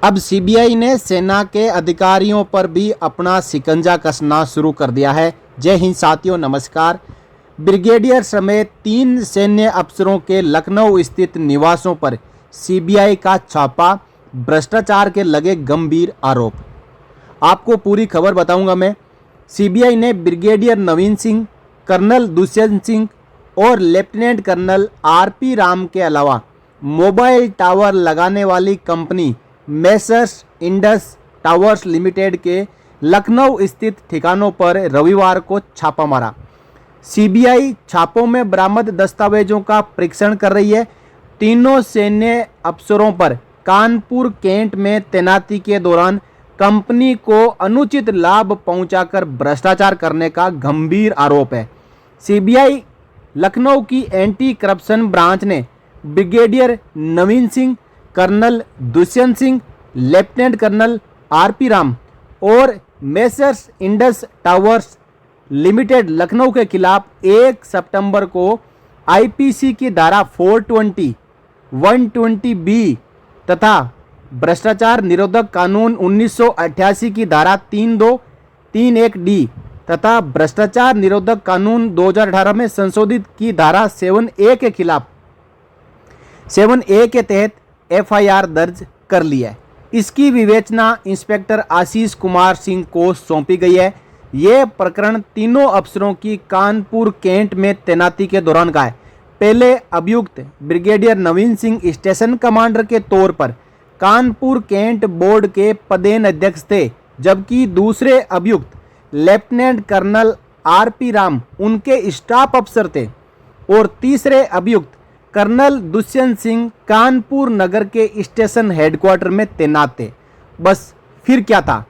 अब सीबीआई ने सेना के अधिकारियों पर भी अपना शिकंजा कसना शुरू कर दिया है। जय हिंद साथियों, नमस्कार। ब्रिगेडियर समेत 3 सैन्य अफसरों के लखनऊ स्थित निवासों पर सीबीआई का छापा, भ्रष्टाचार के लगे गंभीर आरोप। आपको पूरी खबर बताऊंगा मैं। सीबीआई ने ब्रिगेडियर नवीन सिंह, कर्नल दुष्यंत सिंह और लेफ्टिनेंट कर्नल आरपी राम के अलावा मोबाइल टावर लगाने वाली company messrs Indus Towers limited के लखनऊ स्थित ठिकानों पर रविवार को छापा मारा। सीबीआई छापों में बरामद दस्तावेजों का परीक्षण कर रही है। तीनों सैन्य अफसरों पर कानपुर कैंट में तैनाती के दौरान कंपनी को अनुचित लाभ पहुंचाकर भ्रष्टाचार करने का गंभीर आरोप है। सीबीआई लखनऊ की एंटी करप्शन ब्रांच ने brigadier Naveen Singh, colonel Dushyant Singh, lieutenant colonel RP Ram और मेसर्स इंडस टावर्स लिमिटेड लखनऊ के खिलाफ 1 सितंबर को आईपीसी की धारा 420, 120 बी तथा भ्रष्टाचार निरोधक कानून 1988 की धारा 32, 31 डी तथा भ्रष्टाचार निरोधक कानून 2018 में संशोधित की धारा 7A के खिलाफ 7A के तहत एफआईआर दर्ज कर ली है। इसकी विवेचना इंस्पेक्टर आशीष कुमार सिंह को सौंपी गई है। यह प्रकरण तीनों अफसरों की कानपुर कैंट में तैनाती के दौरान का है। पहले अभियुक्त brigadier Naveen Singh station commander के तौर पर कानपुर कैंट बोर्ड के पदेन अध्यक्ष थे, जबकि दूसरे अभियुक्त लेफ्टिनेंट कर्नल आरपी राम उनके स्टाफ अफसर थे और तीसरे अभियुक्त कर्नल दुष्यंत सिंह कानपुर नगर के स्टेशन हेडक्वार्टर में तैनात थे। बस फिर क्या था,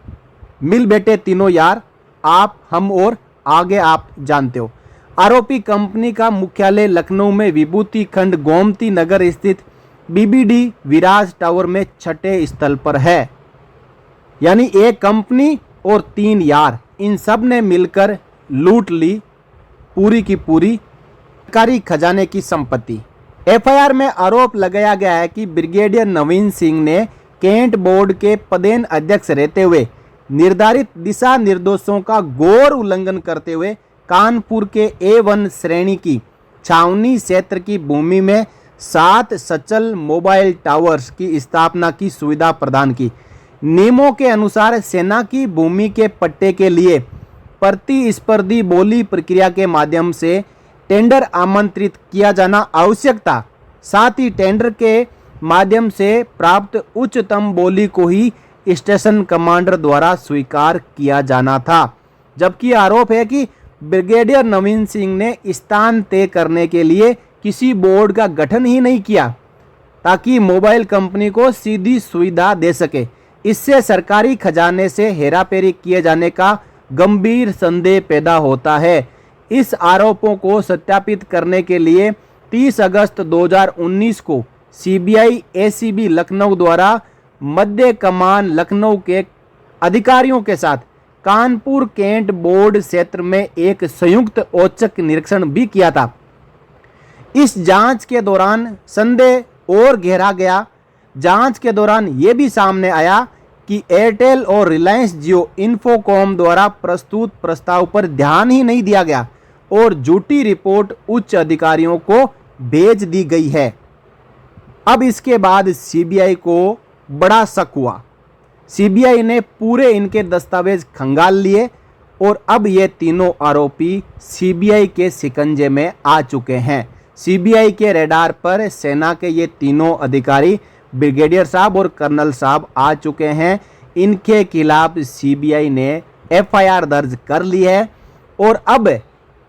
मिल बैठे तीनों यार, आप, हम और आगे आप जानते हो। आरोपी कंपनी का मुख्यालय लखनऊ में विभूति खंड गोमती नगर स्थित बीबीडी विराज टावर में 6ठे स्थल पर है। यानी एक कंपनी और 3 यार, इन सब ने मिलकर लूट ली पूरी की पूरी सरकारी खजाने की संपत्ति। एफआईआर में आरोप लगाया गया है कि ब्रिगेडियर नवीन सिंह ने कैंट बोर्ड के पदेन अध्यक्ष रहते हुए निर्धारित दिशा निर्देशों का घोर उल्लंघन करते हुए कानपुर के A1 श्रेणी की छावनी क्षेत्र की भूमि में 7 सचल मोबाइल टावर्स की स्थापना की सुविधा प्रदान की। नियमों के अनुसार सेना की भूमि के पट्टे के लिए प्रतिस्पर्धी बोली प्रक्रिया के माध्यम से टेंडर आमंत्रित किया जाना आवश्यक था। साथ ही टेंडर के माध्यम से प्राप्त उच्चतम बोली को ही स्टेशन कमांडर द्वारा स्वीकार किया जाना था। जबकि आरोप है कि ब्रिगेडियर नवीन सिंह ने स्थान तय करने के लिए किसी बोर्ड का गठन ही नहीं किया ताकि मोबाइल कंपनी को सीधी सुविधा दे सके। इससे सरकारी खजाने से हेराफेरी किए जाने का गंभीर संदेह पैदा होता है। इस आरोपों को सत्यापित करने के लिए 30 अगस्त 2019 को सीबीआई एसीबी लखनऊ द्वारा मध्य कमान लखनऊ के अधिकारियों के साथ कानपुर कैंट बोर्ड क्षेत्र में एक संयुक्त औचक निरीक्षण भी किया था। इस जांच के दौरान संदेह और गहरा गया। जांच के दौरान यह भी सामने आया कि एयरटेल और रिलायंस जियो इन्फोकॉम द्वारा प्रस्तुत प्रस्ताव पर ध्यान ही नहीं दिया गया और झूठी रिपोर्ट उच्च अधिकारियों को भेज दी गई है। अब इसके बाद सीबीआई को बड़ा शक हुआ। सीबीआई ने पूरे इनके दस्तावेज खंगाल लिए और अब ये तीनों आरोपी सीबीआई के शिकंजे में आ चुके हैं। सीबीआई के रडार पर सेना के ये तीनों अधिकारी ब्रिगेडियर साहब और कर्नल साहब आ चुके हैं। इनके खिलाफ सीबीआई ने एफआईआर दर्ज कर ली है और अब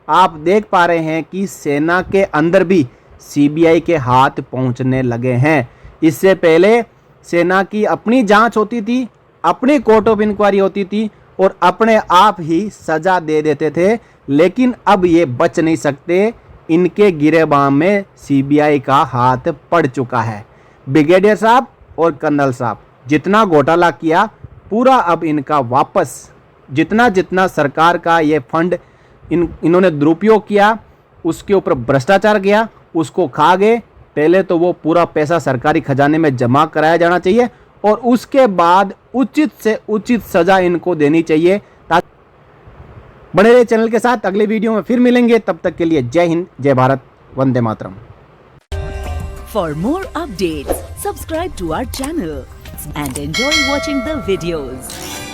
आप देख पा रहे हैं कि सेना के अंदर भी सीबीआई के हाथ पहुंचने लगे हैं। इससे पहले सेना की अपनी जांच होती थी, अपनी कोर्ट ऑफ इंक्वायरी होती थी और अपने आप ही सजा दे देते थे, लेकिन अब ये बच नहीं सकते। इनके गिरेबान में सीबीआई का हाथ पड़ चुका है। ब्रिगेडियर साहब और कर्नल साहब जितना घोटाला किया पूरा अब इनका वापस, जितना जितना सरकार का ये फंड इन्होंने दुरुपयोग किया, उसके ऊपर भ्रष्टाचार किया, उसको खा गए। पहले तो वो पूरा पैसा सरकारी खजाने में जमा कराया जाना चाहिए और उसके बाद उचित से उचित सजा इनको देनी चाहिए। बने रहिए चैनल के साथ, अगले वीडियो में फिर मिलेंगे, तब तक के लिए जय हिंद, जय Bharat, Vande Mataram. For more updates, subscribe to our channel and enjoy watching the videos.